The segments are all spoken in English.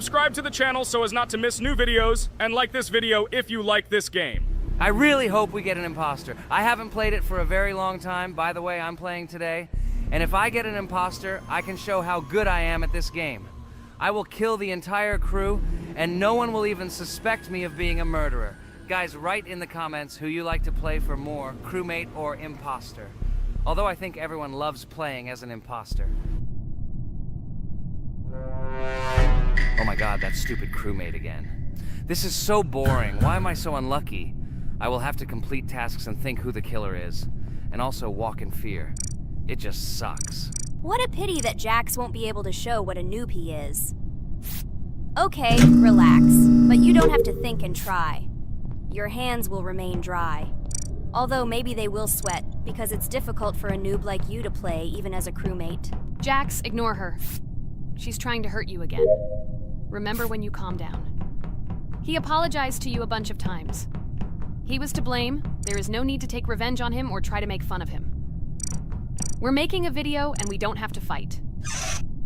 Subscribe to the channel so as not to miss new videos, and like this video if you like this game. I really hope we get an imposter. I haven't played it for a very long time. By the way, I'm playing today. And if I get an imposter, I can show how good I am at this game. I will kill the entire crew, and no one will even suspect me of being a murderer. Guys, write in the comments who you like to play for more, crewmate or imposter. Although I think everyone loves playing as an imposter. Oh my god, that stupid crewmate again. This is so boring. Why am I so unlucky? I will have to complete tasks and think who the killer is, and also walk in fear. It just sucks. What a pity that Jax won't be able to show what a noob he is. Okay, relax, but you don't have to think and try. Your hands will remain dry. Although maybe they will sweat, because it's difficult for a noob like you to play even as a crewmate. Jax, ignore her. She's trying to hurt you again. Remember when you calm down. He apologized to you a bunch of times. He was to blame. There is no need to take revenge on him or try to make fun of him. We're making a video and we don't have to fight.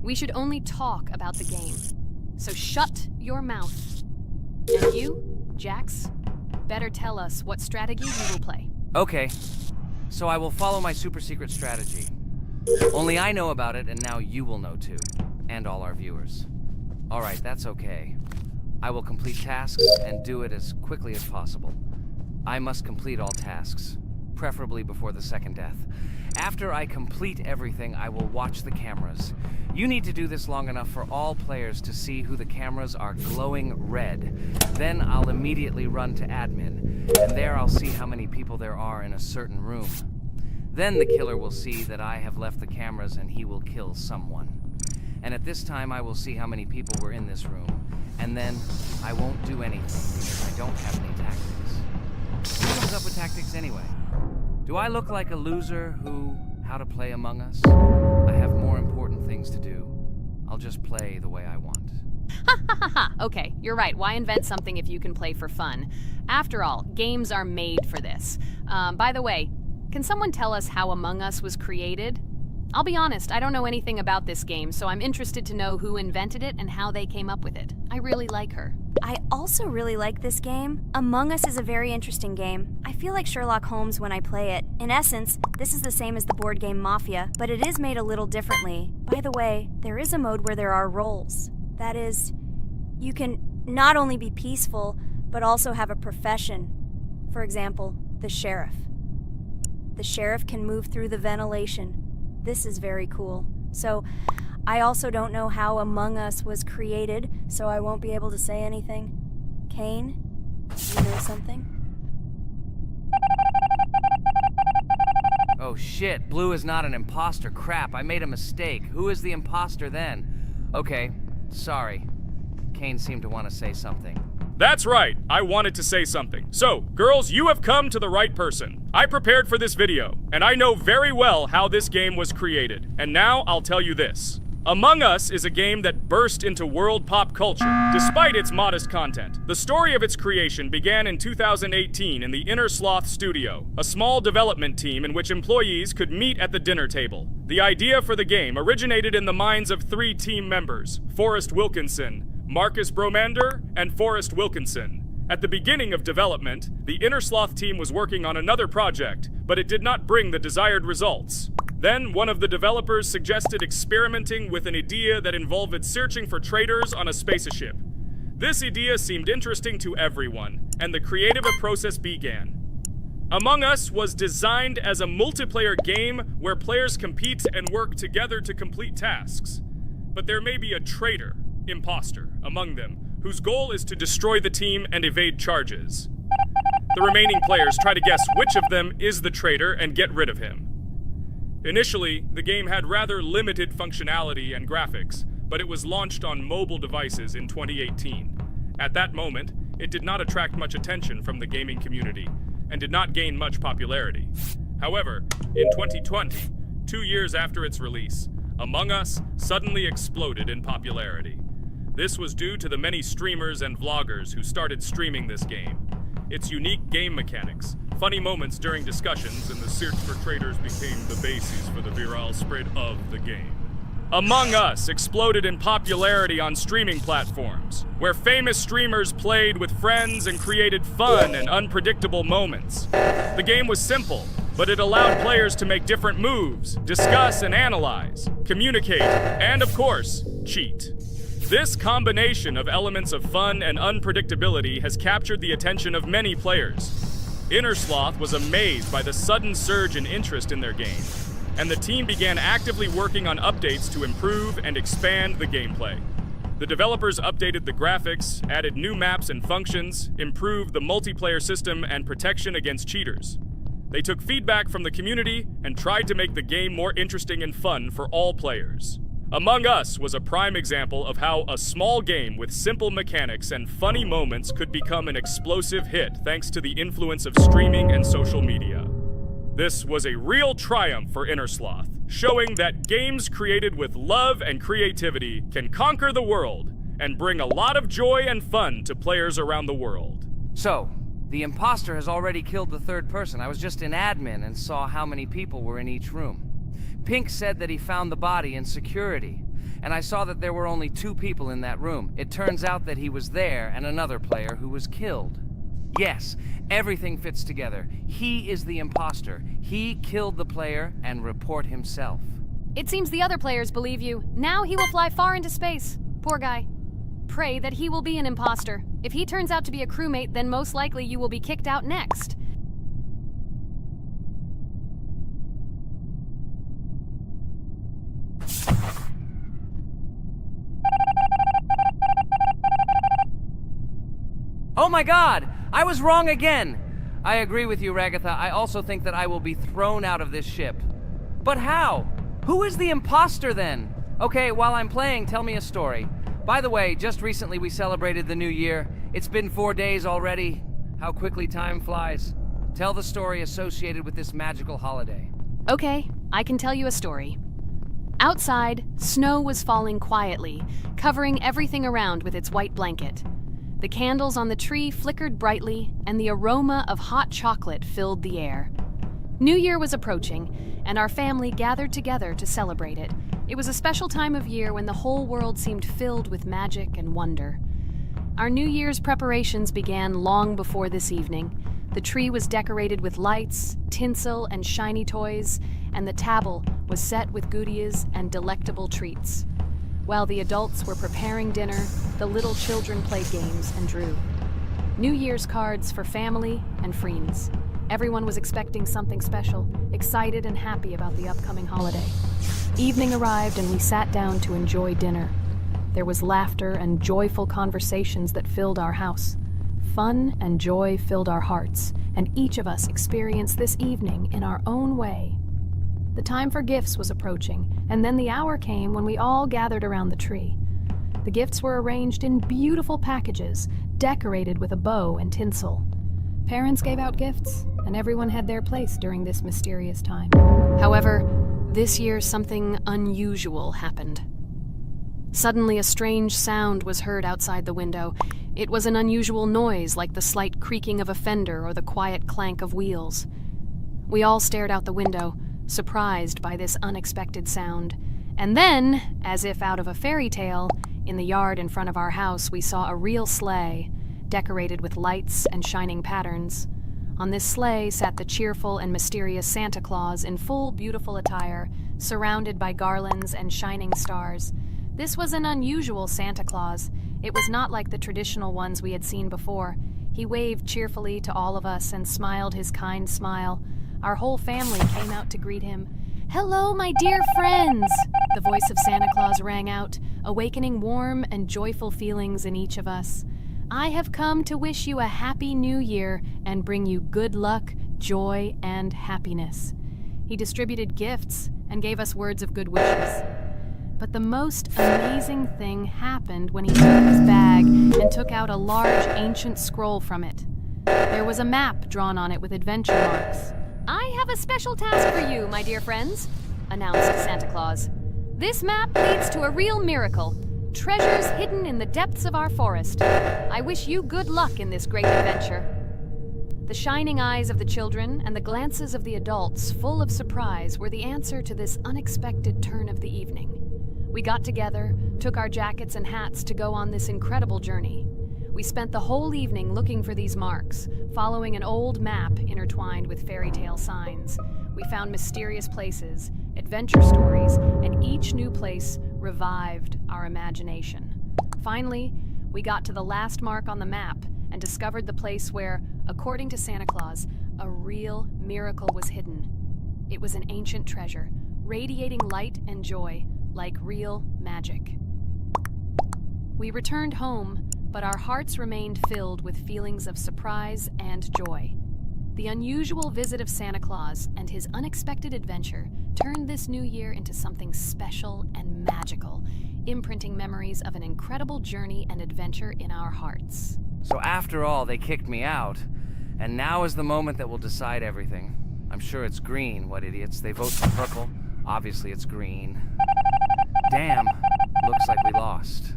We should only talk about the game. So shut your mouth. And you, Jax, better tell us what strategy you will play. Okay, so I will follow my super secret strategy. Only I know about it, and now you will know too. And all our viewers. Alright, that's okay. I will complete tasks and do it as quickly as possible. I must complete all tasks, preferably before the second death. After I complete everything, I will watch the cameras. You need to do this long enough for all players to see who the cameras are glowing red. Then I'll immediately run to admin, and there I'll see how many people there are in a certain room. Then the killer will see that I have left the cameras and he will kill someone. And at this time I will see how many people were in this room. And then I won't do anything because I don't have any tactics. Who comes up with tactics anyway? Do I look like a loser who, how to play Among Us? I have more important things to do. I'll just play the way I want. Ha ha ha ha! Okay, you're right. Why invent something if you can play for fun? After all, games are made for this. By the way, can someone tell us how Among Us was created? I'll be honest, I don't know anything about this game, so I'm interested to know who invented it and how they came up with it. I really like her. I also really like this game. Among Us is a very interesting game. I feel like Sherlock Holmes when I play it. In essence, this is the same as the board game Mafia, but it is made a little differently. By the way, there is a mode where there are roles. That is, you can not only be peaceful, but also have a profession. For example, the sheriff. The sheriff can move through the ventilation. This is very cool. So, I also don't know how Among Us was created, so I won't be able to say anything. Kane, you know something? Oh shit, Blue is not an imposter. Crap, I made a mistake. Who is the imposter then? Okay, sorry. Kane seemed to want to say something. That's right, I wanted to say something. So, girls, you have come to the right person. I prepared for this video, and I know very well how this game was created. And now I'll tell you this. Among Us is a game that burst into world pop culture, despite its modest content. The story of its creation began in 2018 in the Inner Sloth Studio, a small development team in which employees could meet at the dinner table. The idea for the game originated in the minds of 3 team members, Forrest Wilkinson, Marcus Bromander, and Forrest Wilkinson. At the beginning of development, the Inner Sloth team was working on another project, but it did not bring the desired results. Then, one of the developers suggested experimenting with an idea that involved searching for traitors on a spaceship. This idea seemed interesting to everyone, and the creative process began. Among Us was designed as a multiplayer game where players compete and work together to complete tasks. But there may be a traitor, imposter, among them, whose goal is to destroy the team and evade charges. The remaining players try to guess which of them is the traitor and get rid of him. Initially, the game had rather limited functionality and graphics, but it was launched on mobile devices in 2018. At that moment, it did not attract much attention from the gaming community, and did not gain much popularity. However, in 2020, 2 years after its release, Among Us suddenly exploded in popularity. This was due to the many streamers and vloggers who started streaming this game. Its unique game mechanics, funny moments during discussions, and the search for traitors became the basis for the viral spread of the game. Among Us exploded in popularity on streaming platforms, where famous streamers played with friends and created fun and unpredictable moments. The game was simple, but it allowed players to make different moves, discuss and analyze, communicate, and of course, cheat. This combination of elements of fun and unpredictability has captured the attention of many players. Innersloth was amazed by the sudden surge in interest in their game, and the team began actively working on updates to improve and expand the gameplay. The developers updated the graphics, added new maps and functions, improved the multiplayer system and protection against cheaters. They took feedback from the community and tried to make the game more interesting and fun for all players. Among Us was a prime example of how a small game with simple mechanics and funny moments could become an explosive hit thanks to the influence of streaming and social media. This was a real triumph for Innersloth, showing that games created with love and creativity can conquer the world and bring a lot of joy and fun to players around the world. So, the imposter has already killed the third person. I was just in admin and saw how many people were in each room. Pink said that he found the body in security, and I saw that there were only 2 people in that room. It turns out that he was there and another player who was killed. Yes, everything fits together. He is the imposter. He killed the player and report himself. It seems the other players believe you. Now he will fly far into space. Poor guy. Pray that he will be an imposter. If he turns out to be a crewmate, then most likely you will be kicked out next. Oh my god! I was wrong again! I agree with you, Ragatha. I also think that I will be thrown out of this ship. But how? Who is the imposter then? Okay, while I'm playing, tell me a story. By the way, just recently we celebrated the new year. It's been 4 days already. How quickly time flies. Tell the story associated with this magical holiday. Okay, I can tell you a story. Outside, snow was falling quietly, covering everything around with its white blanket. The candles on the tree flickered brightly, and the aroma of hot chocolate filled the air. New Year was approaching, and our family gathered together to celebrate it. It was a special time of year when the whole world seemed filled with magic and wonder. Our New Year's preparations began long before this evening. The tree was decorated with lights, tinsel, and shiny toys, and the table was set with goodies and delectable treats. While the adults were preparing dinner, the little children played games and drew. New Year's cards for family and friends. Everyone was expecting something special, excited and happy about the upcoming holiday. Evening arrived and we sat down to enjoy dinner. There was laughter and joyful conversations that filled our house. Fun and joy filled our hearts, and each of us experienced this evening in our own way. The time for gifts was approaching, and then the hour came when we all gathered around the tree. The gifts were arranged in beautiful packages, decorated with a bow and tinsel. Parents gave out gifts, and everyone had their place during this mysterious time. However, this year something unusual happened. Suddenly a strange sound was heard outside the window. It was an unusual noise, like the slight creaking of a fender or the quiet clank of wheels. We all stared out the window, surprised by this unexpected sound. And then, as if out of a fairy tale, in the yard in front of our house we saw a real sleigh, decorated with lights and shining patterns. On this sleigh sat the cheerful and mysterious Santa Claus in full beautiful attire, surrounded by garlands and shining stars. This was an unusual Santa Claus. It was not like the traditional ones we had seen before. He waved cheerfully to all of us and smiled his kind smile. Our whole family came out to greet him. "Hello, my dear friends!" The voice of Santa Claus rang out, awakening warm and joyful feelings in each of us. "I have come to wish you a happy new year and bring you good luck, joy, and happiness." He distributed gifts and gave us words of good wishes. But the most amazing thing happened when he took his bag and took out a large ancient scroll from it. There was a map drawn on it with adventure marks. "I have a special task for you, my dear friends," announced Santa Claus. "This map leads to a real miracle. Treasures hidden in the depths of our forest. I wish you good luck in this great adventure." The shining eyes of the children and the glances of the adults, full of surprise, were the answer to this unexpected turn of the evening. We got together, took our jackets and hats to go on this incredible journey. We spent the whole evening looking for these marks, following an old map intertwined with fairy tale signs. We found mysterious places, adventure stories, and each new place revived our imagination. Finally, we got to the last mark on the map and discovered the place where, according to Santa Claus, a real miracle was hidden. It was an ancient treasure, radiating light and joy like real magic. We returned home, but our hearts remained filled with feelings of surprise and joy. The unusual visit of Santa Claus and his unexpected adventure turned this new year into something special and magical, imprinting memories of an incredible journey and adventure in our hearts. So after all, they kicked me out, and now is the moment that will decide everything. I'm sure it's green, what idiots. They vote for purple. Obviously it's green. Damn, looks like we lost.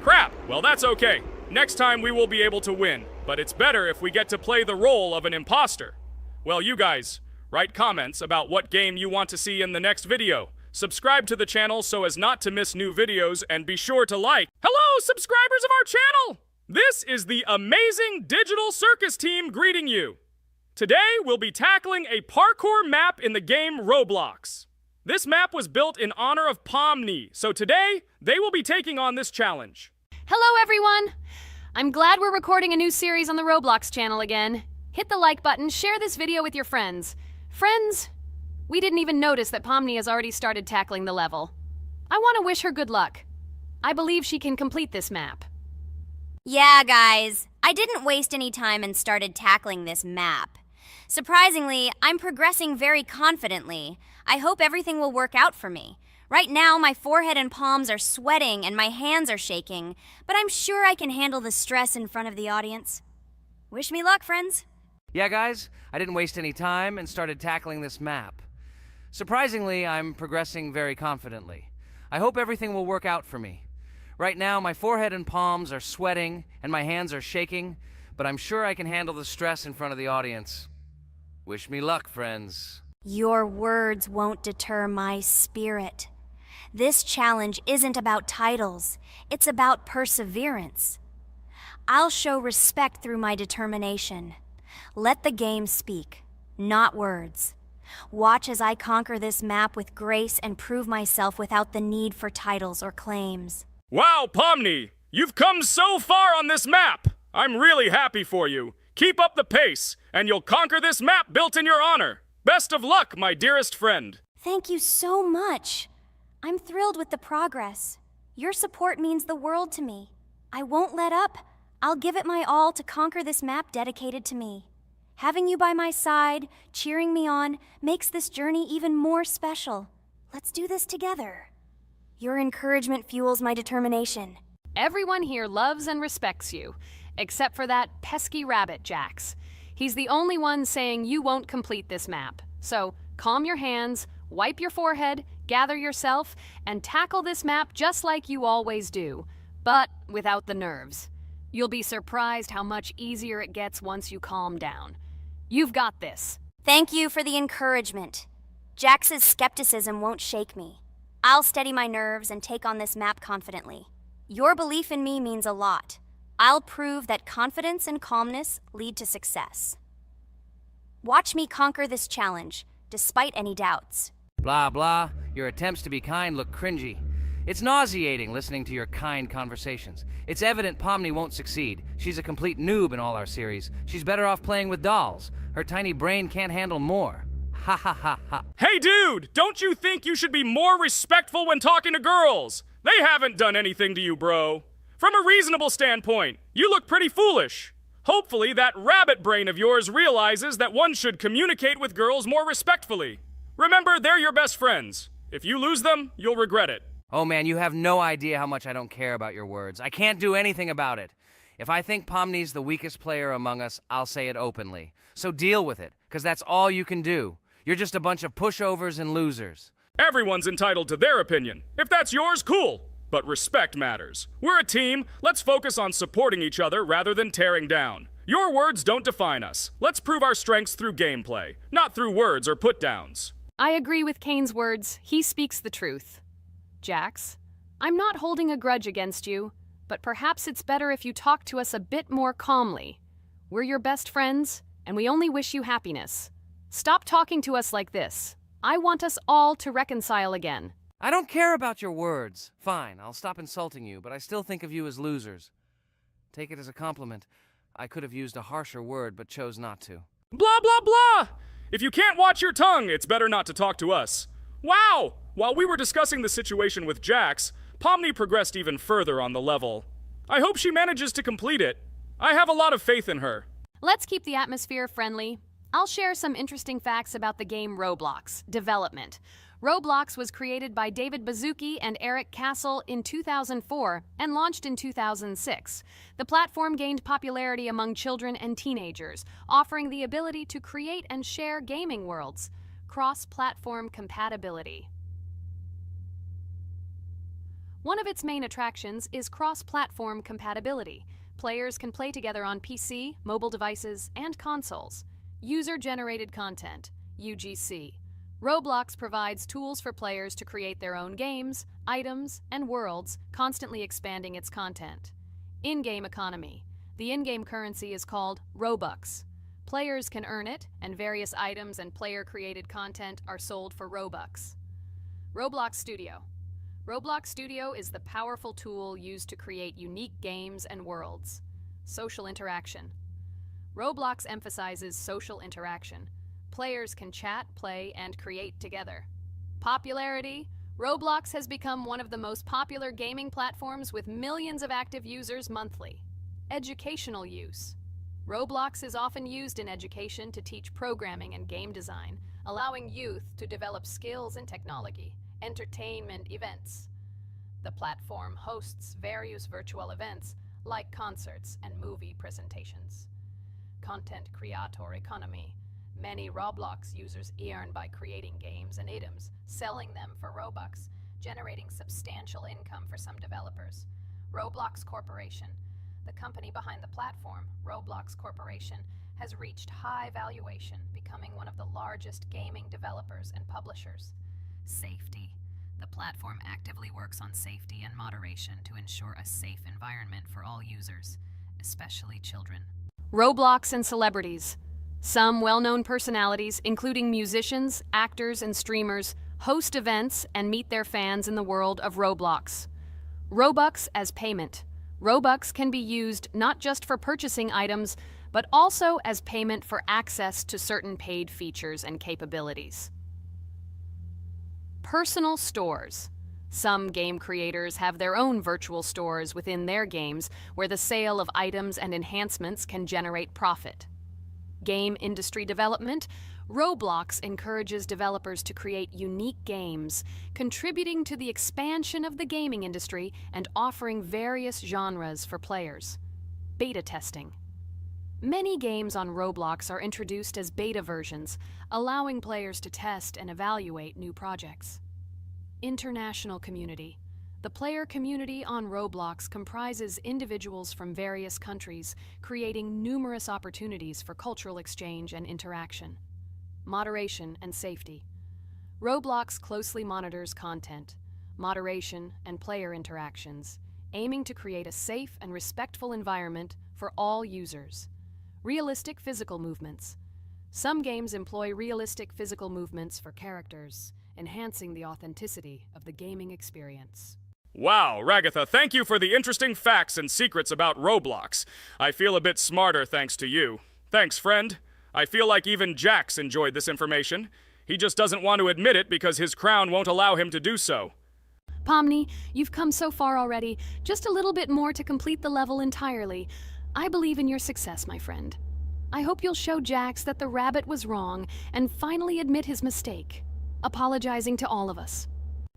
Crap! Well, that's okay. Next time we will be able to win, but it's better if we get to play the role of an imposter. Well, you guys, write comments about what game you want to see in the next video. Subscribe to the channel so as not to miss new videos, and be sure to like. Hello, subscribers of our channel! This is the amazing Digital Circus team greeting you. Today, we'll be tackling a parkour map in the game Roblox. This map was built in honor of Pomni, so today, they will be taking on this challenge. Hello, everyone! I'm glad we're recording a new series on the Roblox channel again. Hit the like button, share this video with your friends. Friends, we didn't even notice that Pomni has already started tackling the level. I want to wish her good luck. I believe she can complete this map. Yeah, guys, I didn't waste any time and started tackling this map. Surprisingly, I'm progressing very confidently. I hope everything will work out for me. Right now, my forehead and palms are sweating and my hands are shaking, but I'm sure I can handle the stress in front of the audience. Wish me luck, friends. Yeah, guys, I didn't waste any time and started tackling this map. Surprisingly, I'm progressing very confidently. I hope everything will work out for me. Right now, my forehead and palms are sweating and my hands are shaking, but I'm sure I can handle the stress in front of the audience. Wish me luck, friends. Your words won't deter my spirit. This challenge isn't about titles, it's about perseverance. I'll show respect through my determination. Let the game speak, not words. Watch as I conquer this map with grace and prove myself without the need for titles or claims. Wow, Pomni! You've come so far on this map! I'm really happy for you. Keep up the pace, and you'll conquer this map built in your honor. Best of luck, my dearest friend. Thank you so much. I'm thrilled with the progress. Your support means the world to me. I won't let up. I'll give it my all to conquer this map dedicated to me. Having you by my side, cheering me on, makes this journey even more special. Let's do this together. Your encouragement fuels my determination. Everyone here loves and respects you, except for that pesky rabbit, Jax. He's the only one saying you won't complete this map. So, calm your hands, wipe your forehead, gather yourself, and tackle this map just like you always do, but without the nerves. You'll be surprised how much easier it gets once you calm down. You've got this. Thank you for the encouragement. Jax's skepticism won't shake me. I'll steady my nerves and take on this map confidently. Your belief in me means a lot. I'll prove that confidence and calmness lead to success. Watch me conquer this challenge, despite any doubts. Blah, blah. Your attempts to be kind look cringy. It's nauseating listening to your kind conversations. It's evident Pomni won't succeed. She's a complete noob in all our series. She's better off playing with dolls. Her tiny brain can't handle more. Ha ha ha ha. Hey dude, don't you think you should be more respectful when talking to girls? They haven't done anything to you, bro. From a reasonable standpoint, you look pretty foolish. Hopefully that rabbit brain of yours realizes that one should communicate with girls more respectfully. Remember, they're your best friends. If you lose them, you'll regret it. Oh man, you have no idea how much I don't care about your words. I can't do anything about it. If I think Pomni's the weakest player among us, I'll say it openly. So deal with it, because that's all you can do. You're just a bunch of pushovers and losers. Everyone's entitled to their opinion. If that's yours, cool. But respect matters. We're a team. Let's focus on supporting each other rather than tearing down. Your words don't define us. Let's prove our strengths through gameplay, not through words or put-downs. I agree with Kane's words. He speaks the truth. Jax, I'm not holding a grudge against you, but perhaps it's better if you talk to us a bit more calmly. We're your best friends, and we only wish you happiness. Stop talking to us like this. I want us all to reconcile again. I don't care about your words. Fine, I'll stop insulting you, but I still think of you as losers. Take it as a compliment. I could have used a harsher word, but chose not to. Blah, blah, blah! If you can't watch your tongue, it's better not to talk to us. Wow! While we were discussing the situation with Jax, Pomni progressed even further on the level. I hope she manages to complete it. I have a lot of faith in her. Let's keep the atmosphere friendly. I'll share some interesting facts about the game Roblox. Development. Roblox was created by David Baszucki and Eric Castle in 2004 and launched in 2006. The platform gained popularity among children and teenagers, offering the ability to create and share gaming worlds. Cross-platform compatibility. One of its main attractions is cross-platform compatibility. Players can play together on PC, mobile devices, and consoles. User-generated content, UGC. Roblox provides tools for players to create their own games, items, and worlds, constantly expanding its content. In-game economy. The in-game currency is called Robux. Players can earn it, and various items and player-created content are sold for Robux. Roblox Studio. Roblox Studio is the powerful tool used to create unique games and worlds. Social interaction. Roblox emphasizes social interaction. Players can chat, play, and create together. Popularity. Roblox has become one of the most popular gaming platforms with millions of active users monthly. Educational use. Roblox is often used in education to teach programming and game design, allowing youth to develop skills in technology. Entertainment events. The platform hosts various virtual events like concerts and movie presentations. Content creator economy. Many Roblox users earn by creating games and items, selling them for Robux, generating substantial income for some developers. Roblox Corporation. The company behind the platform, Roblox Corporation, has reached high valuation, becoming one of the largest gaming developers and publishers. Safety. The platform actively works on safety and moderation to ensure a safe environment for all users, especially children. Roblox and celebrities. Some well-known personalities, including musicians, actors, and streamers, host events and meet their fans in the world of Roblox. Robux as payment. Robux can be used not just for purchasing items, but also as payment for access to certain paid features and capabilities. Personal stores. Some game creators have their own virtual stores within their games where the sale of items and enhancements can generate profit. Game industry development. Roblox encourages developers to create unique games, contributing to the expansion of the gaming industry and offering various genres for players. Beta testing. Many games on Roblox are introduced as beta versions, allowing players to test and evaluate new projects. International community. The player community on Roblox comprises individuals from various countries, creating numerous opportunities for cultural exchange and interaction. Moderation and safety. Roblox closely monitors content, moderation, and player interactions, aiming to create a safe and respectful environment for all users. Realistic physical movements. Some games employ realistic physical movements for characters, enhancing the authenticity of the gaming experience. Wow, Ragatha, thank you for the interesting facts and secrets about Roblox. I feel a bit smarter thanks to you. Thanks, friend. I feel like even Jax enjoyed this information. He just doesn't want to admit it because his crown won't allow him to do so. Pomni, you've come so far already. Just a little bit more to complete the level entirely. I believe in your success, my friend. I hope you'll show Jax that the rabbit was wrong and finally admit his mistake, apologizing to all of us.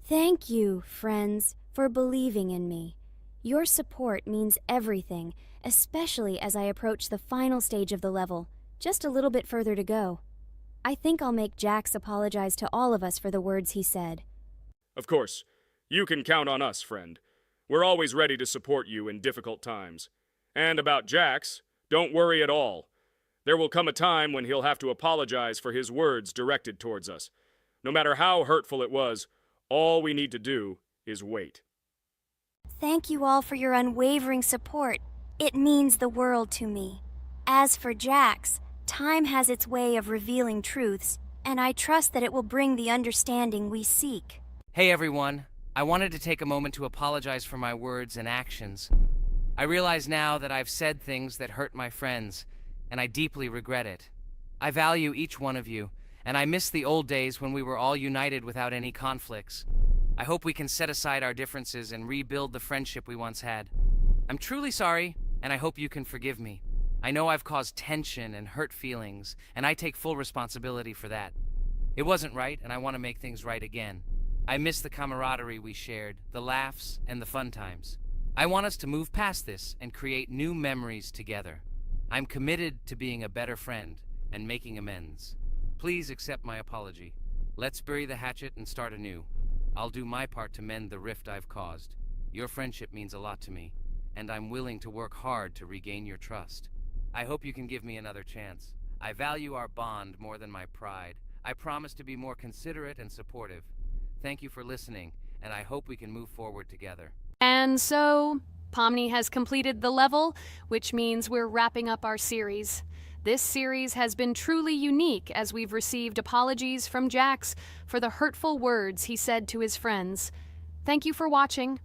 Thank you, friends, for believing in me. Your support means everything, especially as I approach the final stage of the level, just a little bit further to go. I think I'll make Jax apologize to all of us for the words he said. Of course, you can count on us, friend. We're always ready to support you in difficult times. And about Jax, don't worry at all. There will come a time when he'll have to apologize for his words directed towards us. No matter how hurtful it was, all we need to do is wait. Thank you all for your unwavering support. It means the world to me. As for Jax, time has its way of revealing truths, and I trust that it will bring the understanding we seek. Hey everyone, I wanted to take a moment to apologize for my words and actions. I realize now that I've said things that hurt my friends, and I deeply regret it. I value each one of you, and I miss the old days when we were all united without any conflicts. I hope we can set aside our differences and rebuild the friendship we once had. I'm truly sorry, and I hope you can forgive me. I know I've caused tension and hurt feelings, and I take full responsibility for that. It wasn't right, and I want to make things right again. I miss the camaraderie we shared, the laughs, and the fun times. I want us to move past this and create new memories together. I'm committed to being a better friend and making amends. Please accept my apology. Let's bury the hatchet and start anew. I'll do my part to mend the rift I've caused. Your friendship means a lot to me, and I'm willing to work hard to regain your trust. I hope you can give me another chance. I value our bond more than my pride. I promise to be more considerate and supportive. Thank you for listening, and I hope we can move forward together. And so, Pomni has completed the level, which means we're wrapping up our series. This series has been truly unique as we've received apologies from Jax for the hurtful words he said to his friends. Thank you for watching.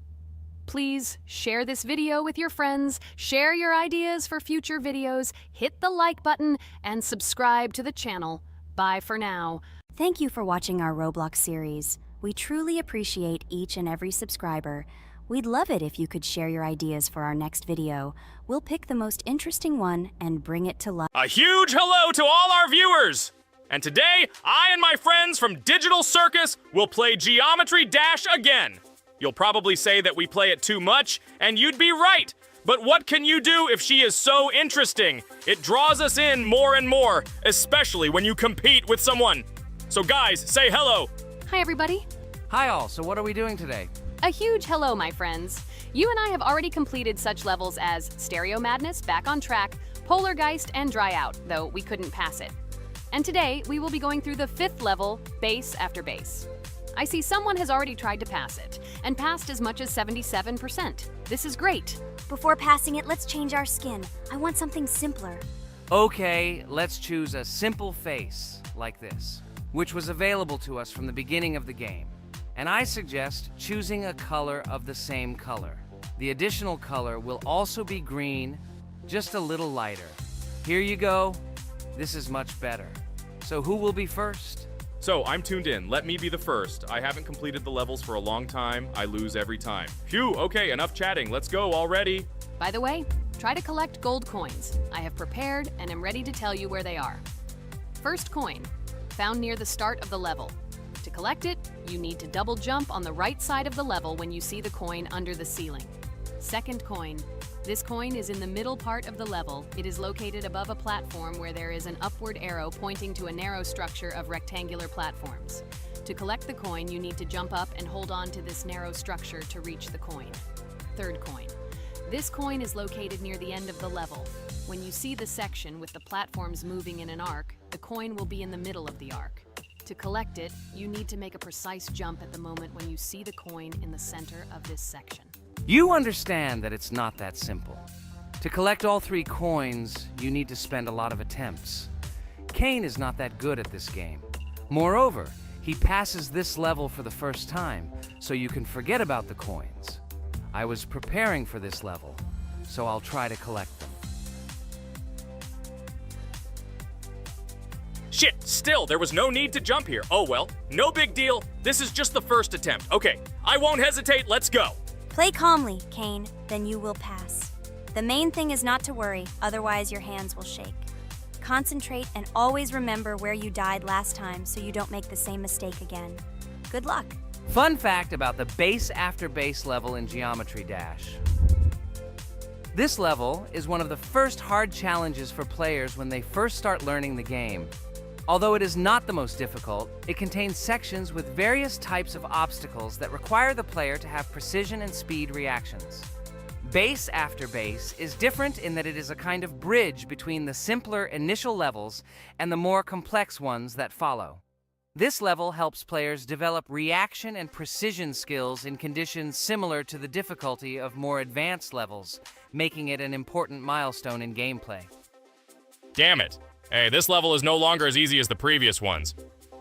Please share this video with your friends, share your ideas for future videos, hit the like button, and subscribe to the channel. Bye for now. Thank you for watching our Roblox series. We truly appreciate each and every subscriber. We'd love it if you could share your ideas for our next video. We'll pick the most interesting one and bring it to life. A huge hello to all our viewers! And today, I and my friends from Digital Circus will play Geometry Dash again. You'll probably say that we play it too much, and you'd be right. But what can you do if she is so interesting? It draws us in more and more, especially when you compete with someone. So guys, say hello. Hi, everybody. Hi all, so what are we doing today? A huge hello, my friends. You and I have already completed such levels as Stereo Madness, Back on Track, Polargeist, and Dry Out, though we couldn't pass it. And today, we will be going through the 5th level, Base After Base. I see someone has already tried to pass it, and passed as much as 77%. This is great. Before passing it, let's change our skin. I want something simpler. Okay, let's choose a simple face, like this, which was available to us from the beginning of the game. And I suggest choosing a color of the same color. The additional color will also be green, just a little lighter. Here you go. This is much better. So who will be first? So, I'm tuned in. Let me be the first. I haven't completed the levels for a long time. I lose every time. Phew, okay, enough chatting. Let's go already. By the way, try to collect gold coins. I have prepared and am ready to tell you where they are. First coin, found near the start of the level. To collect it, you need to double jump on the right side of the level when you see the coin under the ceiling. Second coin. This coin is in the middle part of the level. It is located above a platform where there is an upward arrow pointing to a narrow structure of rectangular platforms. To collect the coin, you need to jump up and hold on to this narrow structure to reach the coin. Third coin. This coin is located near the end of the level. When you see the section with the platforms moving in an arc, the coin will be in the middle of the arc. To collect it, you need to make a precise jump at the moment when you see the coin in the center of this section. You understand that it's not that simple. To collect all 3 coins, you need to spend a lot of attempts. Cain is not that good at this game. Moreover, he passes this level for the first time, so you can forget about the coins. I was preparing for this level, so I'll try to collect them. Shit, still, there was no need to jump here. Oh well, no big deal. This is just the first attempt. Okay, I won't hesitate, let's go. Play calmly, Kane, then you will pass. The main thing is not to worry, otherwise your hands will shake. Concentrate and always remember where you died last time so you don't make the same mistake again. Good luck. Fun fact about the Base After Base level in Geometry Dash. This level is one of the first hard challenges for players when they first start learning the game. Although it is not the most difficult, it contains sections with various types of obstacles that require the player to have precision and speed reactions. Base After Base is different in that it is a kind of bridge between the simpler initial levels and the more complex ones that follow. This level helps players develop reaction and precision skills in conditions similar to the difficulty of more advanced levels, making it an important milestone in gameplay. Damn it. Hey, this level is no longer as easy as the previous ones.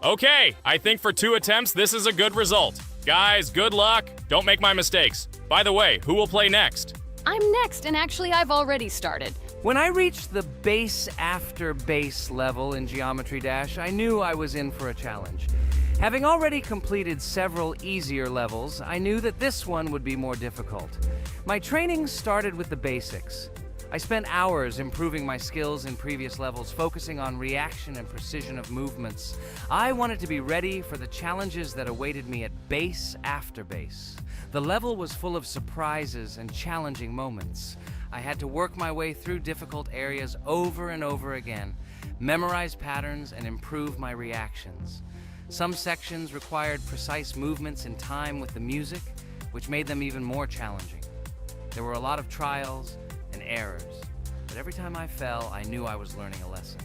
Okay, I think for 2 attempts, this is a good result. Guys, good luck. Don't make my mistakes. By the way, who will play next? I'm next, and actually I've already started. When I reached the base after base level in Geometry Dash, I knew I was in for a challenge. Having already completed several easier levels, I knew that this one would be more difficult. My training started with the basics. I spent hours improving my skills in previous levels, focusing on reaction and precision of movements. I wanted to be ready for the challenges that awaited me at base after base. The level was full of surprises and challenging moments. I had to work my way through difficult areas over and over again, memorize patterns, and improve my reactions. Some sections required precise movements in time with the music, which made them even more challenging. There were a lot of trials and errors, but every time I fell, I knew I was learning a lesson.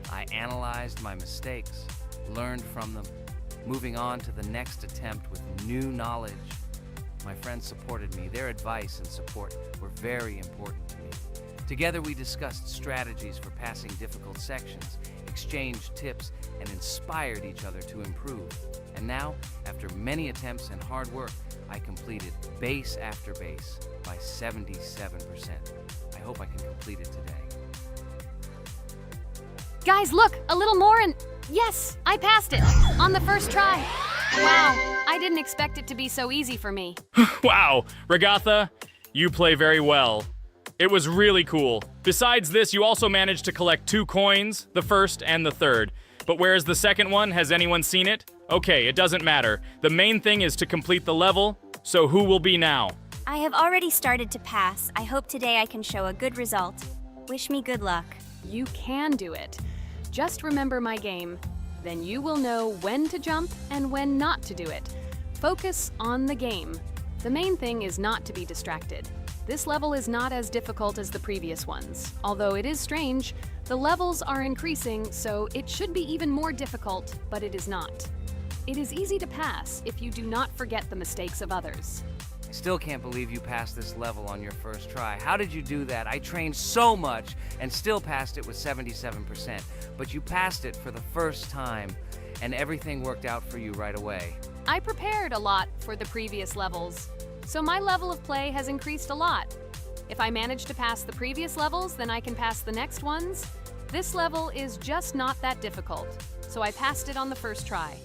I analyzed my mistakes, learned from them, moving on to the next attempt with new knowledge. My friends supported me. Their advice and support were very important to me. Together we discussed strategies for passing difficult sections, exchanged tips, and inspired each other to improve. And now, after many attempts and hard work, I completed base after base by 77%. I hope I can complete it today. Guys, look, a little more and yes, I passed it on the first try. Wow, I didn't expect it to be so easy for me. Wow, Regatha, you play very well. It was really cool. Besides this, you also managed to collect 2 coins, the first and the third. But where's the second one? Has anyone seen it? Okay, it doesn't matter. The main thing is to complete the level, so who will be now? I have already started to pass. I hope today I can show a good result. Wish me good luck. You can do it. Just remember my game. Then you will know when to jump and when not to do it. Focus on the game. The main thing is not to be distracted. This level is not as difficult as the previous ones. Although it is strange, the levels are increasing, so it should be even more difficult, but it is not. It is easy to pass if you do not forget the mistakes of others. I still can't believe you passed this level on your first try. How did you do that? I trained so much and still passed it with 77%. But you passed it for the first time, and everything worked out for you right away. I prepared a lot for the previous levels, so my level of play has increased a lot. If I manage to pass the previous levels, then I can pass the next ones. This level is just not that difficult, so I passed it on the first try.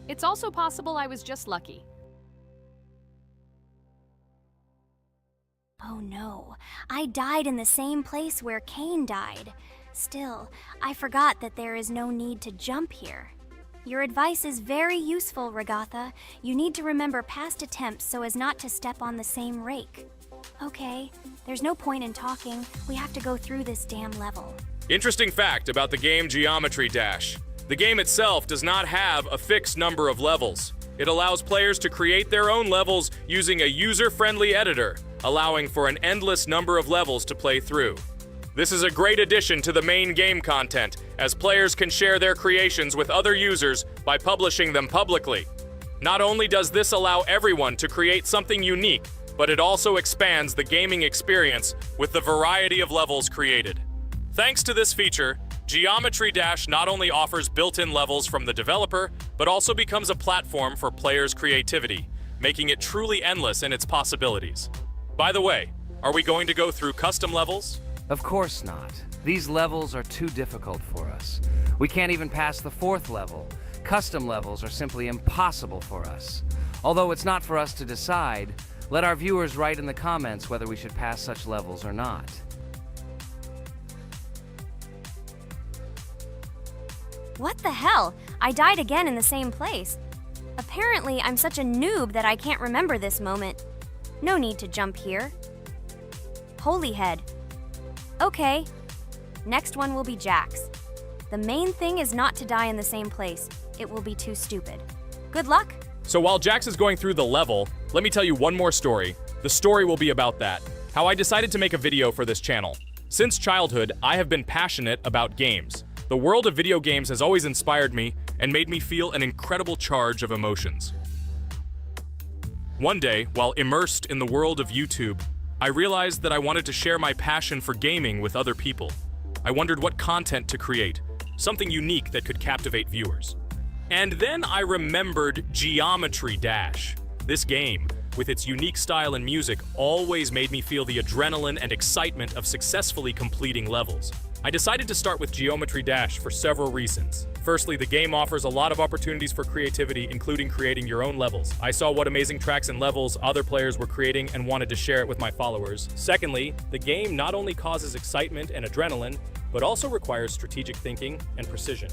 It's also possible I was just lucky. Oh no, I died in the same place where Cain died. Still, I forgot that there is no need to jump here. Your advice is very useful, Regatha. You need to remember past attempts so as not to step on the same rake. Okay, there's no point in talking. We have to go through this damn level. Interesting fact about the game Geometry Dash. The game itself does not have a fixed number of levels. It allows players to create their own levels using a user-friendly editor, allowing for an endless number of levels to play through. This is a great addition to the main game content, as players can share their creations with other users by publishing them publicly. Not only does this allow everyone to create something unique, but it also expands the gaming experience with the variety of levels created. Thanks to this feature, Geometry Dash not only offers built-in levels from the developer, but also becomes a platform for players' creativity, making it truly endless in its possibilities. By the way, are we going to go through custom levels? Of course not. These levels are too difficult for us. We can't even pass the 4th level. Custom levels are simply impossible for us. Although it's not for us to decide, let our viewers write in the comments whether we should pass such levels or not. What the hell? I died again in the same place. Apparently, I'm such a noob that I can't remember this moment. No need to jump here. Holy head. Okay. Next one will be Jax. The main thing is not to die in the same place. It will be too stupid. Good luck. So while Jax is going through the level, let me tell you one more story. The story will be about that. How I decided to make a video for this channel. Since childhood, I have been passionate about games. The world of video games has always inspired me, and made me feel an incredible charge of emotions. One day, while immersed in the world of YouTube, I realized that I wanted to share my passion for gaming with other people. I wondered what content to create, something unique that could captivate viewers. And then I remembered Geometry Dash. This game, with its unique style and music, always made me feel the adrenaline and excitement of successfully completing levels. I decided to start with Geometry Dash for several reasons. Firstly, the game offers a lot of opportunities for creativity, including creating your own levels. I saw what amazing tracks and levels other players were creating and wanted to share it with my followers. Secondly, the game not only causes excitement and adrenaline, but also requires strategic thinking and precision.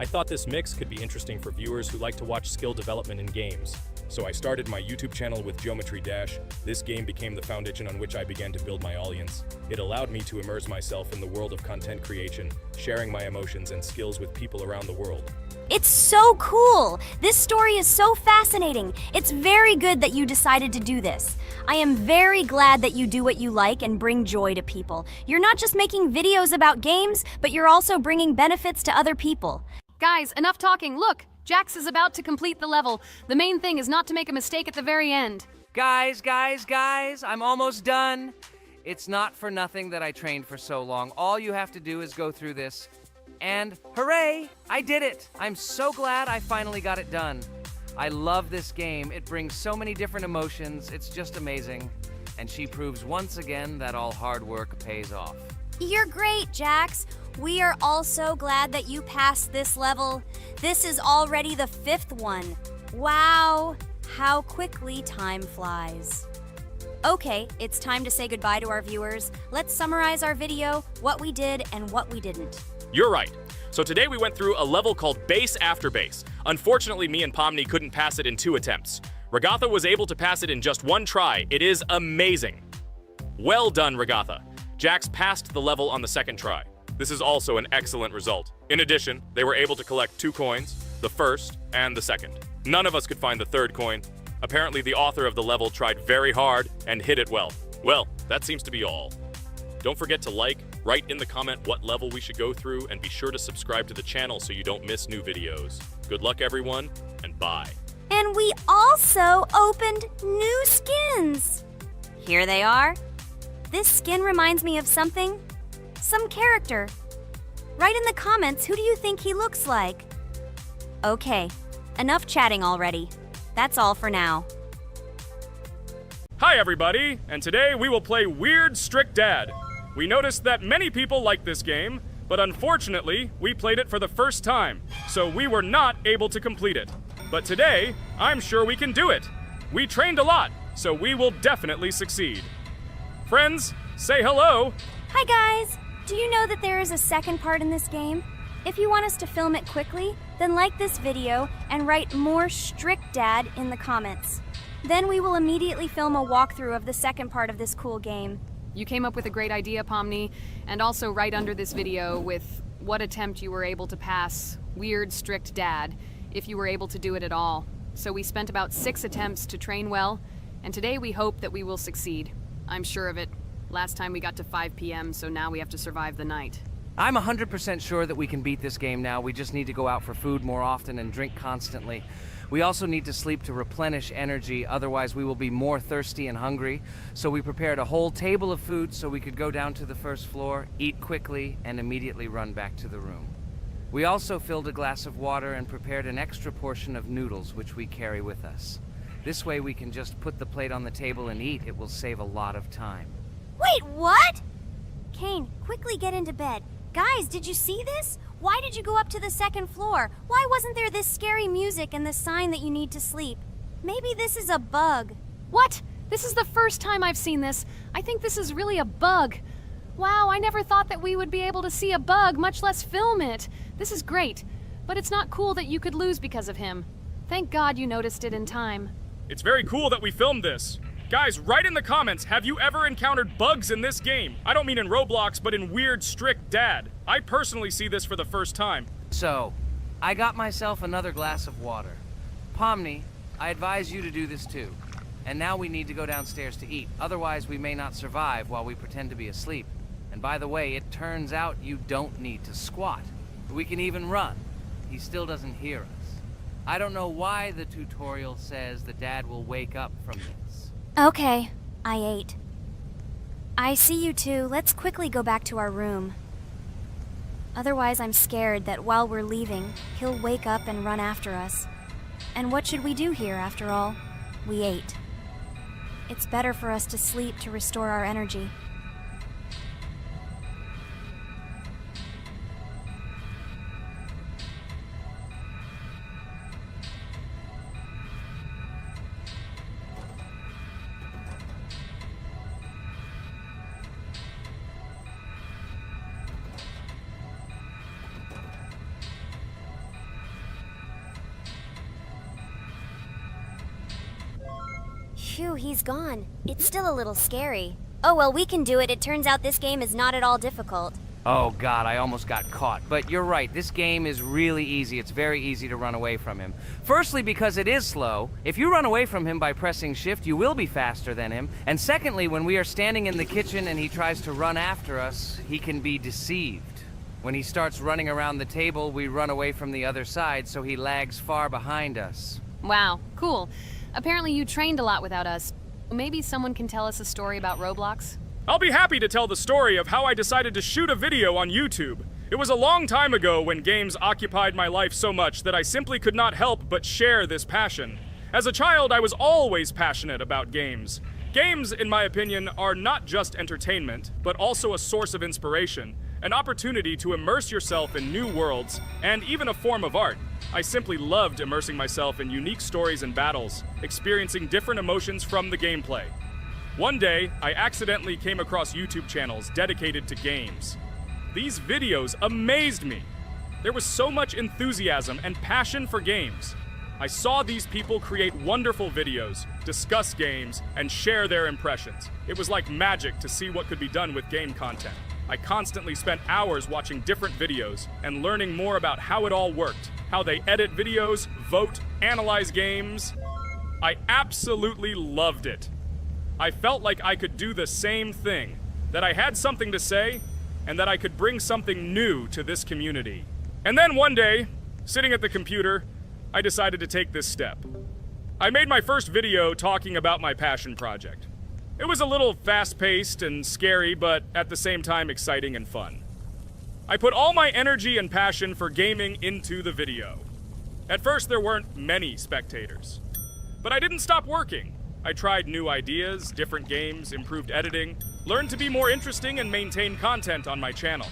I thought this mix could be interesting for viewers who like to watch skill development in games. So I started my YouTube channel with Geometry Dash. This game became the foundation on which I began to build my audience. It allowed me to immerse myself in the world of content creation, sharing my emotions and skills with people around the world. It's so cool! This story is so fascinating. It's very good that you decided to do this. I am very glad that you do what you like and bring joy to people. You're not just making videos about games, but you're also bringing benefits to other people. Guys, enough talking. Look, Jax is about to complete the level. The main thing is not to make a mistake at the very end. Guys, I'm almost done. It's not for nothing that I trained for so long. All you have to do is go through this. And hooray, I did it. I'm so glad I finally got it done. I love this game. It brings so many different emotions. It's just amazing. And she proves once again that all hard work pays off. You're great, Jax. We are all so glad that you passed this level. This is already the 5th one. Wow, how quickly time flies. Okay, it's time to say goodbye to our viewers. Let's summarize our video, what we did and what we didn't. You're right. So today we went through a level called Base After Base. Unfortunately, me and Pomni couldn't pass it in 2 attempts. Regatha was able to pass it in just 1 try. It is amazing. Well done, Regatha. Jax passed the level on the 2nd try. This is also an excellent result. In addition, they were able to collect 2 coins, the 1st and the 2nd. None of us could find the 3rd coin. Apparently, the author of the level tried very hard and hit it well. Well, that seems to be all. Don't forget to like, write in the comment what level we should go through, and be sure to subscribe to the channel so you don't miss new videos. Good luck, everyone, and bye. And we also opened new skins. Here they are. This skin reminds me of something. Some character. Write in the comments, who do you think he looks like? Okay, enough chatting already. That's all for now. Hi everybody, and today we will play Weird Strict Dad. We noticed that many people like this game, but unfortunately, we played it for the first time, so we were not able to complete it. But today, I'm sure we can do it. We trained a lot, so we will definitely succeed. Friends, say hello. Hi guys! Do you know that there is a 2nd part in this game? If you want us to film it quickly, then like this video and write more Strict Dad in the comments. Then we will immediately film a walkthrough of the 2nd part of this cool game. You came up with a great idea, Pomni, and also right under this video with what attempt you were able to pass Weird Strict Dad, if you were able to do it at all. So we spent about 6 attempts to train well, and today we hope that we will succeed. I'm sure of it. Last time we got to 5 p.m., so now we have to survive the night. I'm 100% sure that we can beat this game now. We just need to go out for food more often and drink constantly. We also need to sleep to replenish energy, otherwise we will be more thirsty and hungry. So we prepared a whole table of food so we could go down to the 1st floor, eat quickly, and immediately run back to the room. We also filled a glass of water and prepared an extra portion of noodles, which we carry with us. This way we can just put the plate on the table and eat. It will save a lot of time. Wait, what? Kane, quickly get into bed. Guys, did you see this? Why did you go up to the 2nd floor? Why wasn't there this scary music and the sign that you need to sleep? Maybe this is a bug. What? This is the first time I've seen this. I think this is really a bug. Wow, I never thought that we would be able to see a bug, much less film it. This is great, but it's not cool that you could lose because of him. Thank God you noticed it in time. It's very cool that we filmed this. Guys, write in the comments, have you ever encountered bugs in this game? I don't mean in Roblox, but in Weird Strict Dad. I personally see this for the first time. So, I got myself another glass of water. Pomni, I advise you to do this too. And now we need to go downstairs to eat. Otherwise, we may not survive while we pretend to be asleep. And by the way, it turns out you don't need to squat. We can even run. he still doesn't hear us. I don't know why the tutorial says that Dad will wake up from this. Okay, I ate. I see you two. Let's quickly go back to our room. Otherwise, I'm scared that while we're leaving, he'll wake up and run after us. And what should we do here, after all? We ate. It's better for us to sleep to restore our energy. Phew, he's gone. It's still a little scary. Oh well, we can do it. It turns out this game is not at all difficult. Oh god, I almost got caught. But you're right, this game is really easy. It's very easy to run away from him. Firstly, because it is slow. If you run away from him by pressing shift, you will be faster than him. And secondly, when we are standing in the kitchen and he tries to run after us, he can be deceived. When he starts running around the table, we run away from the other side, so he lags far behind us. Wow, cool. Apparently you trained a lot without us. Maybe someone can tell us a story about Roblox? I'll be happy to tell the story of how I decided to shoot a video on YouTube. It was a long time ago when games occupied my life so much that I simply could not help but share this passion. As a child, I was always passionate about games. Games, in my opinion, are not just entertainment, but also a source of inspiration, an opportunity to immerse yourself in new worlds, and even a form of art. I simply loved immersing myself in unique stories and battles, experiencing different emotions from the gameplay. One day, I accidentally came across YouTube channels dedicated to games. These videos amazed me. There was so much enthusiasm and passion for games. I saw these people create wonderful videos, discuss games, and share their impressions. It was like magic to see what could be done with game content. I constantly spent hours watching different videos and learning more about how it all worked, how they edit videos, vote, analyze games. I absolutely loved it. I felt like I could do the same thing, that I had something to say, and that I could bring something new to this community. And then one day, sitting at the computer, I decided to take this step. I made my first video talking about my passion project. It was a little fast-paced and scary, but at the same time exciting and fun. I put all my energy and passion for gaming into the video. At first, there weren't many spectators. But I didn't stop working. I tried new ideas, different games, improved editing, learned to be more interesting, and maintain content on my channel.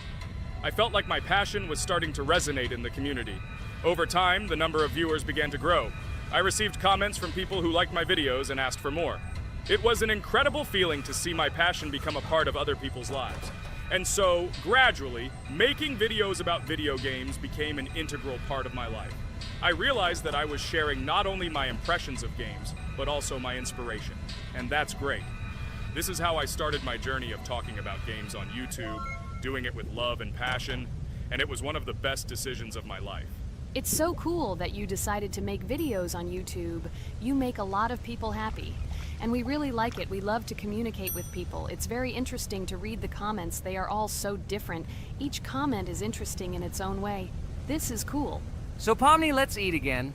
I felt like my passion was starting to resonate in the community. Over time, the number of viewers began to grow. I received comments from people who liked my videos and asked for more. It was an incredible feeling to see my passion become a part of other people's lives. And so, gradually, making videos about video games became an integral part of my life. I realized that I was sharing not only my impressions of games, but also my inspiration. And that's great. This is how I started my journey of talking about games on YouTube, doing it with love and passion, and it was one of the best decisions of my life. It's so cool that you decided to make videos on YouTube. You make a lot of people happy. And we really like it. We love to communicate with people. It's very interesting to read the comments. They are all so different. Each comment is interesting in its own way. This is cool. So Pomni, let's eat again.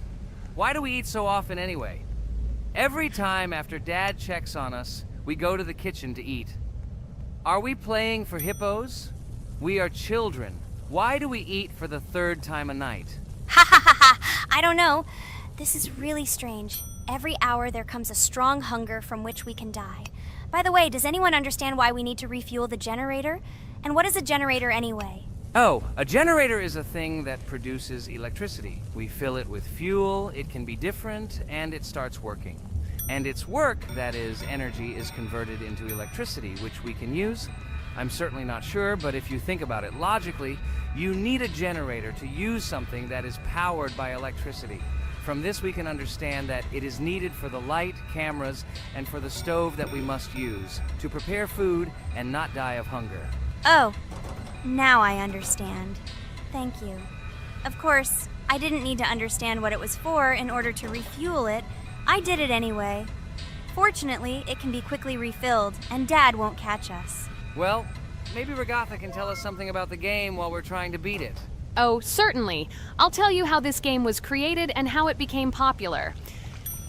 Why do we eat so often anyway? Every time after Dad checks on us, we go to the kitchen to eat. Are we playing for hippos? We are children. Why do we eat for the third time a night? Ha ha ha ha! I don't know. This is really strange. Every hour there comes a strong hunger from which we can die. By the way, does anyone understand why we need to refuel the generator? And what is a generator anyway? Oh, a generator is a thing that produces electricity. We fill it with fuel, it can be different, and it starts working. And its work, that is, energy, is converted into electricity, which we can use. I'm certainly not sure, but if you think about it logically, you need a generator to use something that is powered by electricity. From this we can understand that it is needed for the light, cameras, and for the stove that we must use, to prepare food and not die of hunger. Oh, now I understand. Thank you. Of course, I didn't need to understand what it was for in order to refuel it. I did it anyway. Fortunately, it can be quickly refilled, and Dad won't catch us. Well, maybe Regatha can tell us something about the game while we're trying to beat it. Oh, certainly. I'll tell you how this game was created and how it became popular.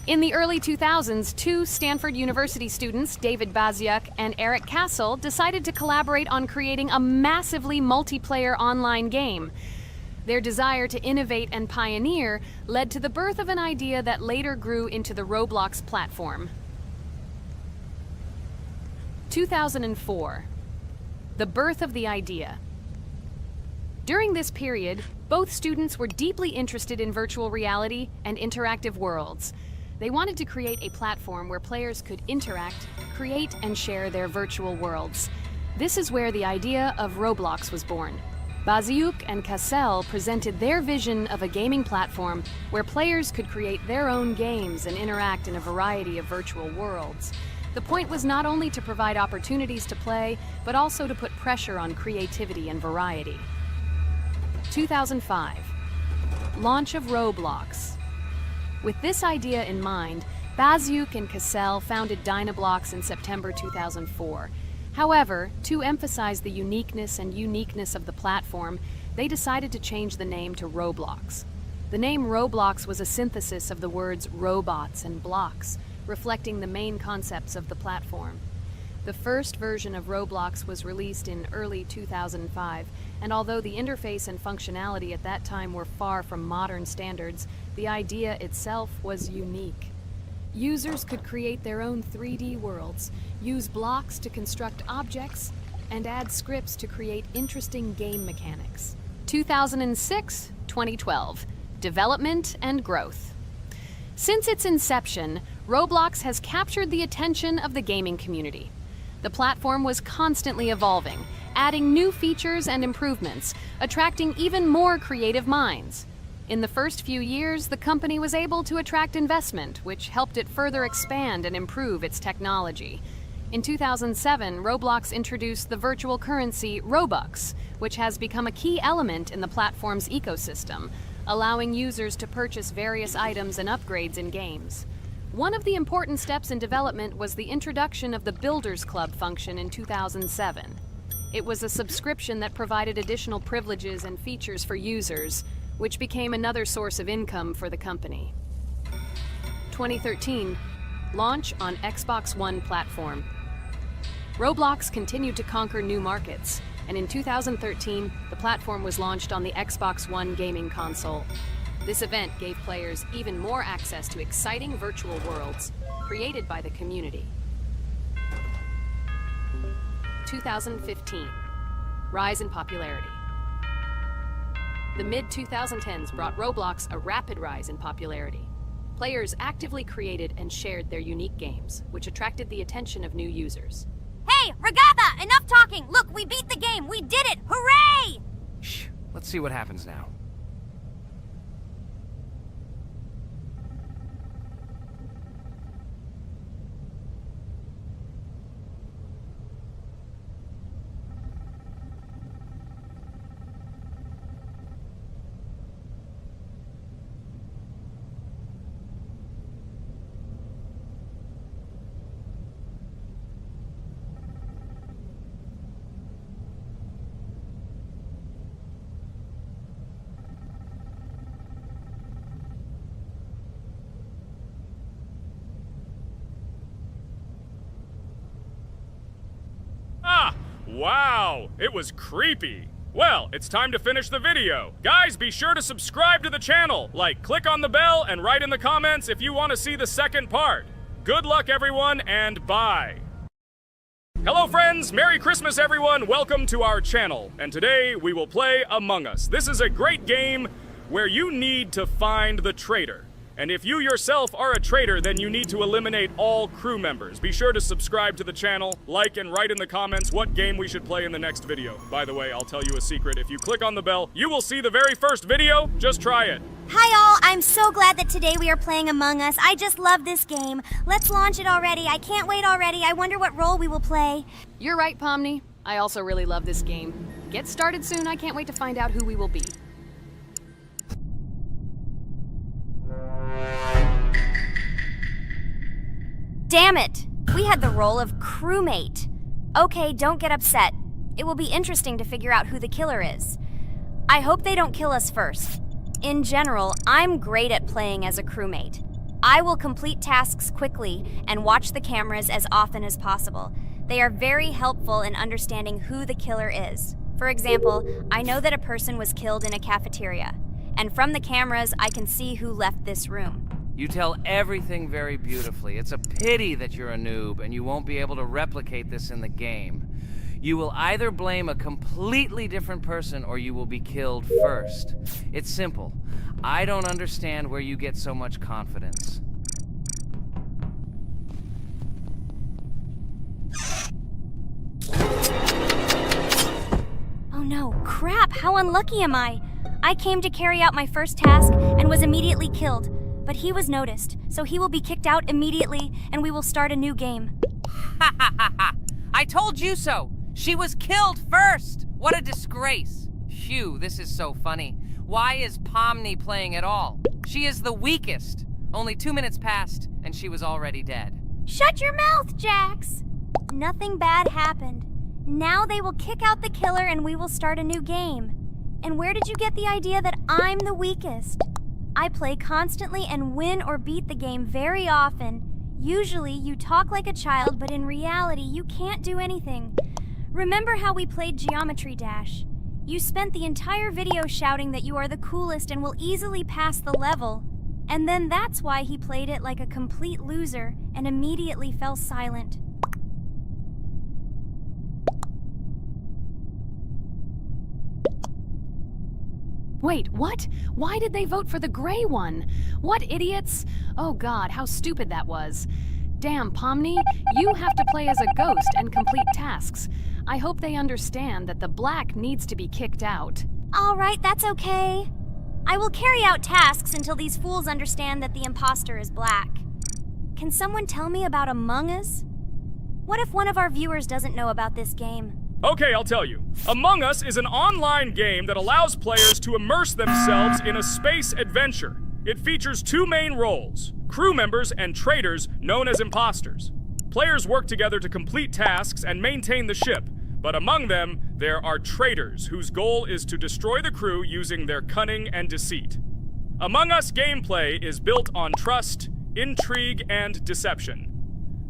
In the early 2000s, two Stanford University students, David Baziuk and Eric Castle, decided to collaborate on creating a massively multiplayer online game. Their desire to innovate and pioneer led to the birth of an idea that later grew into the Roblox platform. 2004. The birth of the idea. During this period, both students were deeply interested in virtual reality and interactive worlds. They wanted to create a platform where players could interact, create, and share their virtual worlds. This is where the idea of Roblox was born. Baziuk and Cassell presented their vision of a gaming platform where players could create their own games and interact in a variety of virtual worlds. The point was not only to provide opportunities to play, but also to put pressure on creativity and variety. 2005. Launch of Roblox. With this idea in mind, Baziuk and Cassell founded Dynablocks in September 2004. However, to emphasize the uniqueness of the platform, they decided to change the name to Roblox. The name Roblox was a synthesis of the words robots and blocks, reflecting the main concepts of the platform. The first version of Roblox was released in early 2005, and although the interface and functionality at that time were far from modern standards, the idea itself was unique. Users could create their own 3D worlds, use blocks to construct objects, and add scripts to create interesting game mechanics. 2006-2012. Development and growth. Since its inception, Roblox has captured the attention of the gaming community. The platform was constantly evolving, adding new features and improvements, attracting even more creative minds. In the first few years, the company was able to attract investment, which helped it further expand and improve its technology. In 2007, Roblox introduced the virtual currency Robux, which has become a key element in the platform's ecosystem, allowing users to purchase various items and upgrades in games. One of the important steps in development was the introduction of the Builders Club function in 2007. It was a subscription that provided additional privileges and features for users, which became another source of income for the company. 2013, launch on Xbox One platform. Roblox continued to conquer new markets, and in 2013, the platform was launched on the Xbox One gaming console. This event gave players even more access to exciting virtual worlds created by the community. 2015, rise in popularity. The mid-2010s brought Roblox a rapid rise in popularity. Players actively created and shared their unique games, which attracted the attention of new users. Hey, Regatha! Enough talking! Look, we beat the game! We did it! Hooray! Shh, let's see what happens now. Wow, it was creepy. Well, it's time to finish the video. Guys, be sure to subscribe to the channel, click on the bell, and write in the comments if you want to see the second part. Good luck, everyone, and bye. Hello, friends. Merry Christmas, everyone. Welcome to our channel. And today, we will play Among Us. This is a great game where you need to find the traitor. And if you yourself are a traitor, then you need to eliminate all crew members. Be sure to subscribe to the channel, like and write in the comments what game we should play in the next video. By the way, I'll tell you a secret. If you click on the bell, you will see the very first video. Just try it. Hi all, I'm so glad that today we are playing Among Us. I just love this game. Let's launch it already. I can't wait already. I wonder what role we will play. You're right, Pomni. I also really love this game. Get started soon. I can't wait to find out who we will be. Damn it! We had the role of crewmate. Okay, don't get upset. It will be interesting to figure out who the killer is. I hope they don't kill us first. In general, I'm great at playing as a crewmate. I will complete tasks quickly and watch the cameras as often as possible. They are very helpful in understanding who the killer is. For example, I know that a person was killed in a cafeteria, and from the cameras, I can see who left this room. You tell everything very beautifully. It's a pity that you're a noob and you won't be able to replicate this in the game. You will either blame a completely different person or you will be killed first. It's simple. I don't understand where you get so much confidence. Oh no, crap, how unlucky am I? I came to carry out my first task and was immediately killed. But he was noticed, so he will be kicked out immediately and we will start a new game. Ha ha ha ha! I told you so! She was killed first! What a disgrace! Phew, this is so funny. Why is Pomni playing at all? She is the weakest. Only 2 minutes passed and she was already dead. Shut your mouth, Jax! Nothing bad happened. Now they will kick out the killer and we will start a new game. And where did you get the idea that I'm the weakest? I play constantly and win or beat the game very often. Usually you talk like a child, but in reality you can't do anything. Remember how we played Geometry Dash? You spent the entire video shouting that you are the coolest and will easily pass the level. And then that's why he played it like a complete loser and immediately fell silent. Wait, what? Why did they vote for the gray one? What idiots? Oh god, how stupid that was. Damn, Pomni, you have to play as a ghost and complete tasks. I hope they understand that the black needs to be kicked out. All right, that's okay. I will carry out tasks until these fools understand that the imposter is black. Can someone tell me about Among Us? What if one of our viewers doesn't know about this game? Okay, I'll tell you. Among Us is an online game that allows players to immerse themselves in a space adventure. It features 2 main roles, crew members and traitors known as imposters. Players work together to complete tasks and maintain the ship, but among them, there are traitors whose goal is to destroy the crew using their cunning and deceit. Among Us gameplay is built on trust, intrigue, and deception.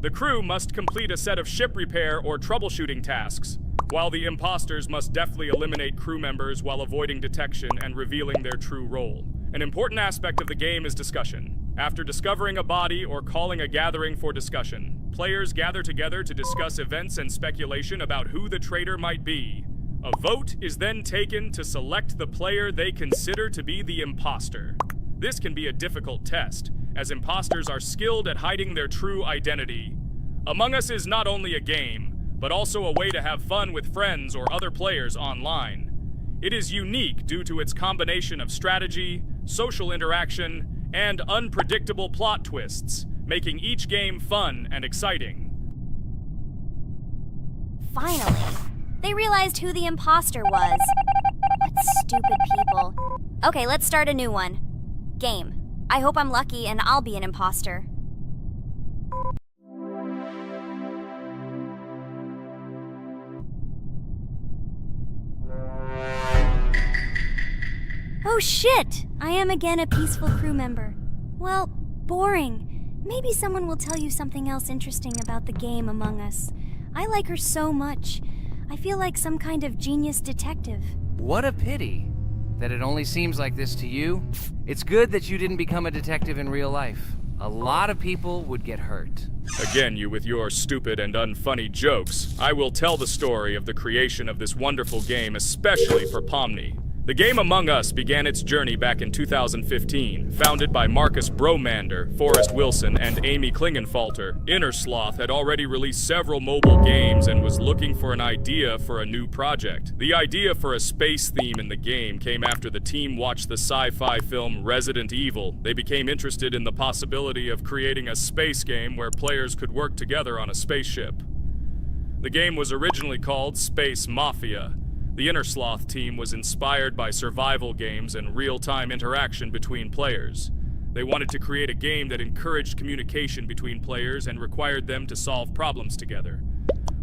The crew must complete a set of ship repair or troubleshooting tasks, while the imposters must deftly eliminate crew members while avoiding detection and revealing their true role. An important aspect of the game is discussion. After discovering a body or calling a gathering for discussion, players gather together to discuss events and speculation about who the traitor might be. A vote is then taken to select the player they consider to be the imposter. This can be a difficult test, as imposters are skilled at hiding their true identity. Among Us is not only a game, but also a way to have fun with friends or other players online. It is unique due to its combination of strategy, social interaction, and unpredictable plot twists, making each game fun and exciting. Finally, they realized who the imposter was. What stupid people. Okay, let's start a new one. Game. I hope I'm lucky and I'll be an imposter. Oh shit! I am again a peaceful crew member. Well, boring. Maybe someone will tell you something else interesting about the game Among Us. I like her so much. I feel like some kind of genius detective. What a pity that it only seems like this to you. It's good that you didn't become a detective in real life. A lot of people would get hurt. Again, you with your stupid and unfunny jokes. I will tell the story of the creation of this wonderful game, especially for Pomni. The game Among Us began its journey back in 2015. Founded by Marcus Bromander, Forrest Wilson, and Amy Klingenfalter, Innersloth had already released several mobile games and was looking for an idea for a new project. The idea for a space theme in the game came after the team watched the sci-fi film Resident Evil. They became interested in the possibility of creating a space game where players could work together on a spaceship. The game was originally called Space Mafia. The Innersloth team was inspired by survival games and real-time interaction between players. They wanted to create a game that encouraged communication between players and required them to solve problems together.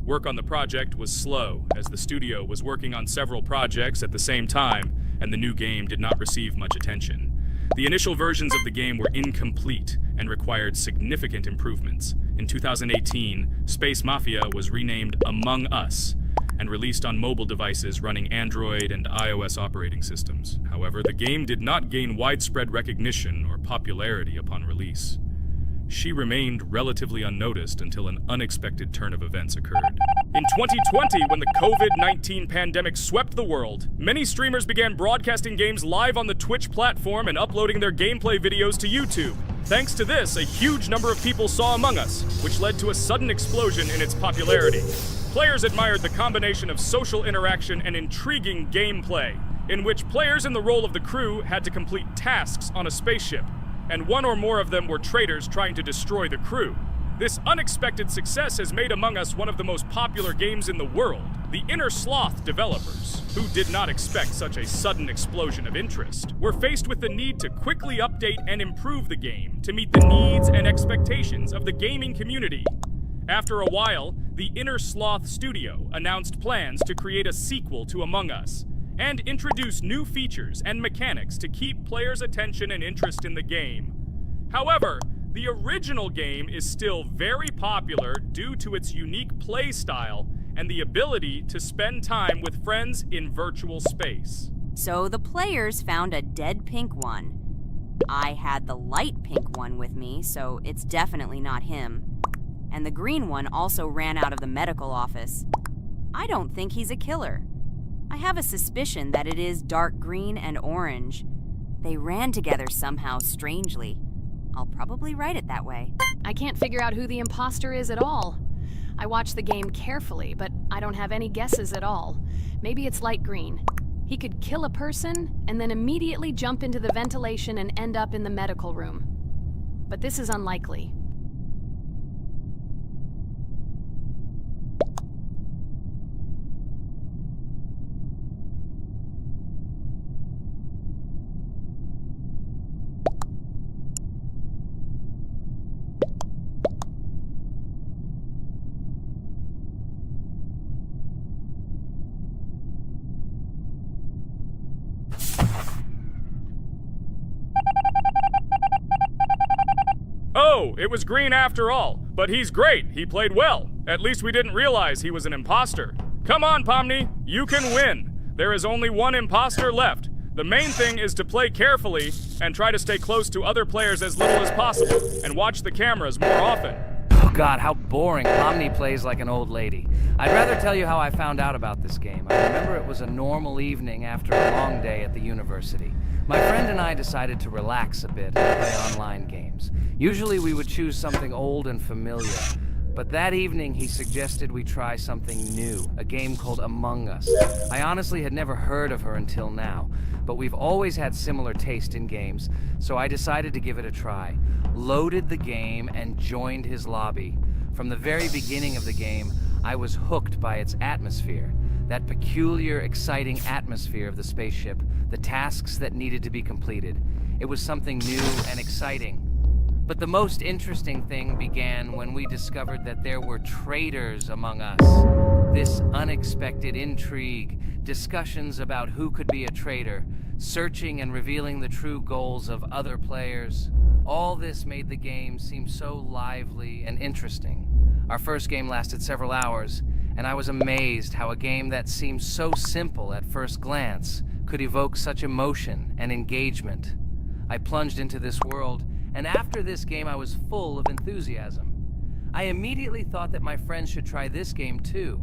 Work on the project was slow, as the studio was working on several projects at the same time, and the new game did not receive much attention. The initial versions of the game were incomplete and required significant improvements. In 2018, Space Mafia was renamed Among Us and released on mobile devices running Android and iOS operating systems. However, the game did not gain widespread recognition or popularity upon release. She remained relatively unnoticed until an unexpected turn of events occurred. In 2020, when the COVID-19 pandemic swept the world, many streamers began broadcasting games live on the Twitch platform and uploading their gameplay videos to YouTube. Thanks to this, a huge number of people saw Among Us, which led to a sudden explosion in its popularity. Players admired the combination of social interaction and intriguing gameplay, in which players in the role of the crew had to complete tasks on a spaceship, and one or more of them were traitors trying to destroy the crew. This unexpected success has made Among Us one of the most popular games in the world. The Inner Sloth developers, who did not expect such a sudden explosion of interest, were faced with the need to quickly update and improve the game to meet the needs and expectations of the gaming community. After a while, the Inner Sloth studio announced plans to create a sequel to Among Us and introduce new features and mechanics to keep players' attention and interest in the game. However, the original game is still very popular due to its unique play style and the ability to spend time with friends in virtual space. So the players found a dead pink one. I had the light pink one with me, so it's definitely not him. And the green one also ran out of the medical office. I don't think he's a killer. I have a suspicion that it is dark green and orange. They ran together somehow strangely. I'll probably write it that way. I can't figure out who the imposter is at all. I watched the game carefully, but I don't have any guesses at all. Maybe it's light green. He could kill a person and then immediately jump into the ventilation and end up in the medical room. But this is unlikely. Oh, it was green after all. But he's great. He played well. At least we didn't realize he was an imposter. Come on, Pomni. You can win. There is only one imposter left. The main thing is to play carefully and try to stay close to other players as little as possible and watch the cameras more often. Oh god, how boring. Pomni plays like an old lady. I'd rather tell you how I found out about this game. I remember it was a normal evening after a long day at the university. My friend and I decided to relax a bit and play online games. Usually we would choose something old and familiar, but that evening he suggested we try something new, a game called Among Us. I honestly had never heard of her until now, but we've always had similar taste in games, so I decided to give it a try. Loaded the game and joined his lobby. From the very beginning of the game, I was hooked by its atmosphere. That peculiar, exciting atmosphere of the spaceship, the tasks that needed to be completed. It was something new and exciting. But the most interesting thing began when we discovered that there were traitors among us. This unexpected intrigue, discussions about who could be a traitor, searching and revealing the true goals of other players. All this made the game seem so lively and interesting. Our first game lasted several hours, and I was amazed how a game that seemed so simple at first glance could evoke such emotion and engagement. I plunged into this world, and after this game I was full of enthusiasm. I immediately thought that my friends should try this game too.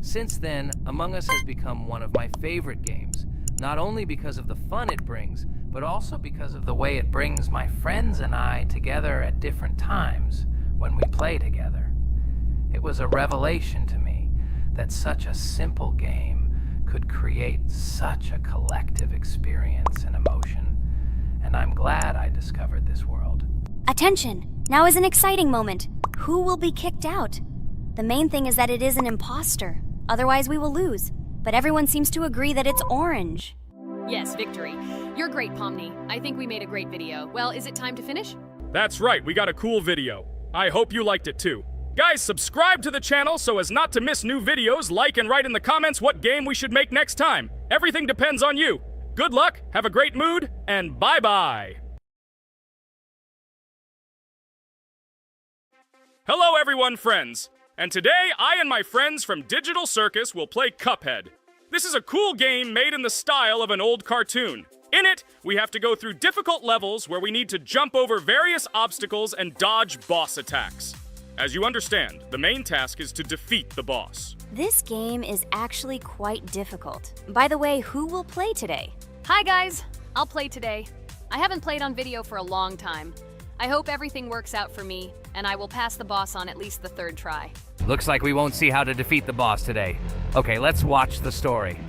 Since then, Among Us has become one of my favorite games, not only because of the fun it brings, but also because of the way it brings my friends and I together at different times when we play together. It was a revelation to me that such a simple game could create such a collective experience and emotion, and I'm glad I discovered this world. Attention! Now is an exciting moment. Who will be kicked out? The main thing is that it is an imposter. Otherwise we will lose. But everyone seems to agree that it's orange. Yes, victory. You're great, Pomni. I think we made a great video. Well, is it time to finish? That's right, we got a cool video. I hope you liked it too. Guys, subscribe to the channel so as not to miss new videos, like and write in the comments what game we should make next time. Everything depends on you. good luck, have a great mood, and bye-bye. Hello everyone, friends. And today, I and my friends from Digital Circus will play Cuphead. This is a cool game made in the style of an old cartoon. In it, we have to go through difficult levels where we need to jump over various obstacles and dodge boss attacks. As you understand, the main task is to defeat the boss. This game is actually quite difficult. By the way, who will play today? Hi guys, I'll play today. I haven't played on video for a long time. I hope everything works out for me, and I will pass the boss on at least the third try. Looks like we won't see how to defeat the boss today. Okay, let's watch the story.